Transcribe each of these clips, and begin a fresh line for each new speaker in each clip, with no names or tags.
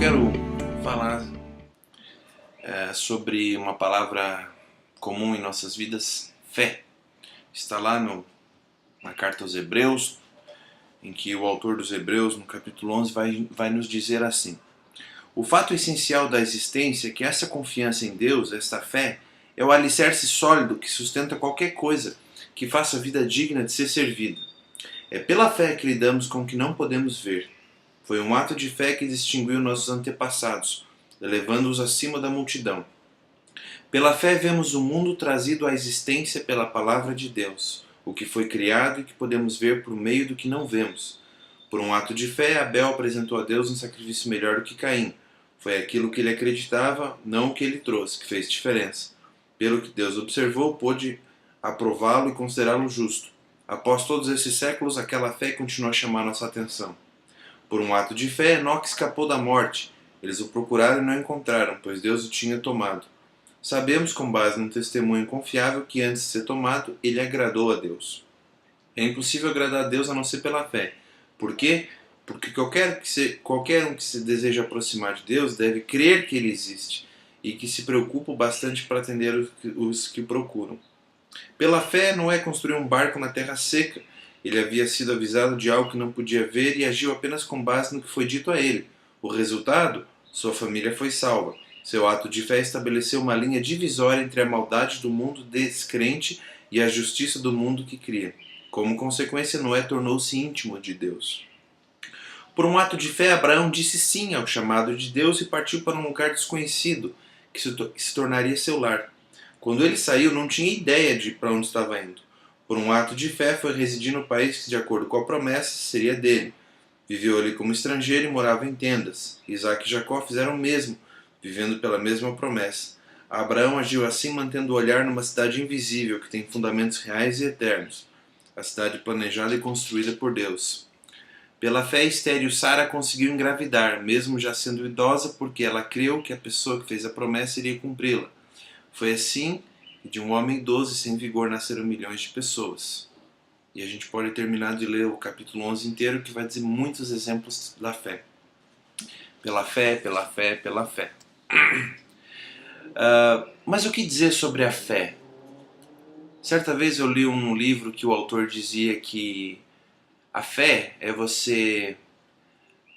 quero falar sobre uma palavra comum em nossas vidas, fé. Está lá na carta aos Hebreus, em que o autor dos Hebreus, no capítulo 11, vai nos dizer assim: o fato essencial da existência é que essa confiança em Deus, esta fé, é o alicerce sólido que sustenta qualquer coisa que faça a vida digna de ser servida. É pela fé que lidamos com o que não podemos ver. Foi um ato de fé que distinguiu nossos antepassados, elevando-os acima da multidão. Pela fé vemos o mundo trazido à existência pela palavra de Deus, o que foi criado e que podemos ver por meio do que não vemos. Por um ato de fé, Abel apresentou a Deus um sacrifício melhor do que Caim. Foi aquilo que ele acreditava, não o que ele trouxe, que fez diferença. Pelo que Deus observou, pôde aprová-lo e considerá-lo justo. Após todos esses séculos, aquela fé continua a chamar nossa atenção. Por um ato de fé, Enoque escapou da morte. Eles o procuraram e não encontraram, pois Deus o tinha tomado. Sabemos, com base num testemunho confiável, que antes de ser tomado, ele agradou a Deus. É impossível agradar a Deus a não ser pela fé. Por quê? Porque qualquer um que se deseja aproximar de Deus deve crer que Ele existe e que se preocupa bastante para atender os que o procuram. Pela fé, Noé construiu um barco na terra seca. Ele havia sido avisado de algo que não podia ver e agiu apenas com base no que foi dito a ele. O resultado? Sua família foi salva. Seu ato de fé estabeleceu uma linha divisória entre a maldade do mundo descrente e a justiça do mundo que cria. Como consequência, Noé tornou-se íntimo de Deus. Por um ato de fé, Abraão disse sim ao chamado de Deus e partiu para um lugar desconhecido, que se tornaria seu lar. Quando ele saiu, não tinha ideia de para onde estava indo. Por um ato de fé, foi residir no país que, de acordo com a promessa, seria dele. Viveu ali como estrangeiro e morava em tendas. Isaac e Jacó fizeram o mesmo, vivendo pela mesma promessa. Abraão agiu assim, mantendo o olhar numa cidade invisível, que tem fundamentos reais e eternos. A cidade planejada e construída por Deus. Pela fé estéril, Sara conseguiu engravidar, mesmo já sendo idosa, porque ela creu que a pessoa que fez a promessa iria cumpri-la. Foi assim que de um homem idoso e sem vigor nasceram milhões de pessoas. E a gente pode terminar de ler o capítulo 11 inteiro, que vai dizer muitos exemplos da fé. Pela fé, pela fé, pela fé. Mas o que dizer sobre a fé? Certa vez eu li um livro que o autor dizia que a fé é você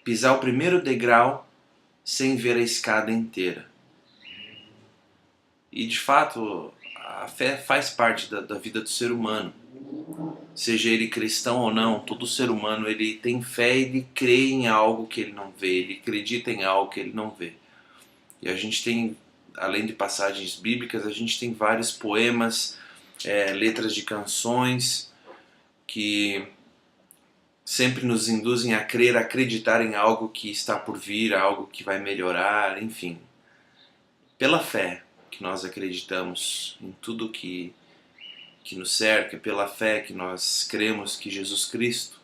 pisar o primeiro degrau sem ver a escada inteira. E de fato, a fé faz parte da vida do ser humano. Seja ele cristão ou não, todo ser humano ele tem fé, ele crê em algo que ele não vê, ele acredita em algo que ele não vê. E a gente tem, além de passagens bíblicas, a gente tem vários poemas, letras de canções que sempre nos induzem a crer, a acreditar em algo que está por vir, algo que vai melhorar, enfim. Pela fé que nós acreditamos em tudo que nos cerca, pela fé que nós cremos que Jesus Cristo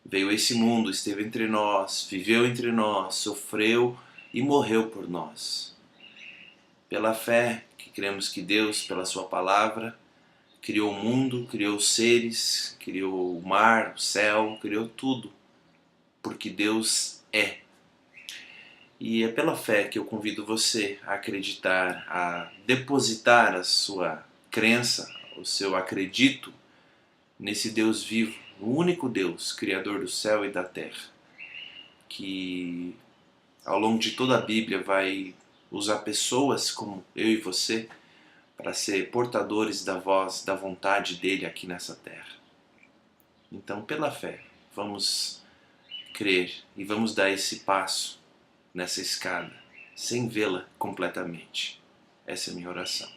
veio a esse mundo, esteve entre nós, viveu entre nós, sofreu e morreu por nós. Pela fé que cremos que Deus, pela sua palavra, criou o mundo, criou os seres, criou o mar, o céu, criou tudo, porque Deus é. E é pela fé que eu convido você a acreditar, a depositar a sua crença, o seu acredito nesse Deus vivo, o único Deus, Criador do céu e da terra, que ao longo de toda a Bíblia vai usar pessoas como eu e você para ser portadores da voz, da vontade dele aqui nessa terra. Então, pela fé, vamos crer e vamos dar esse passo nessa escada, sem vê-la completamente. Essa é a minha oração.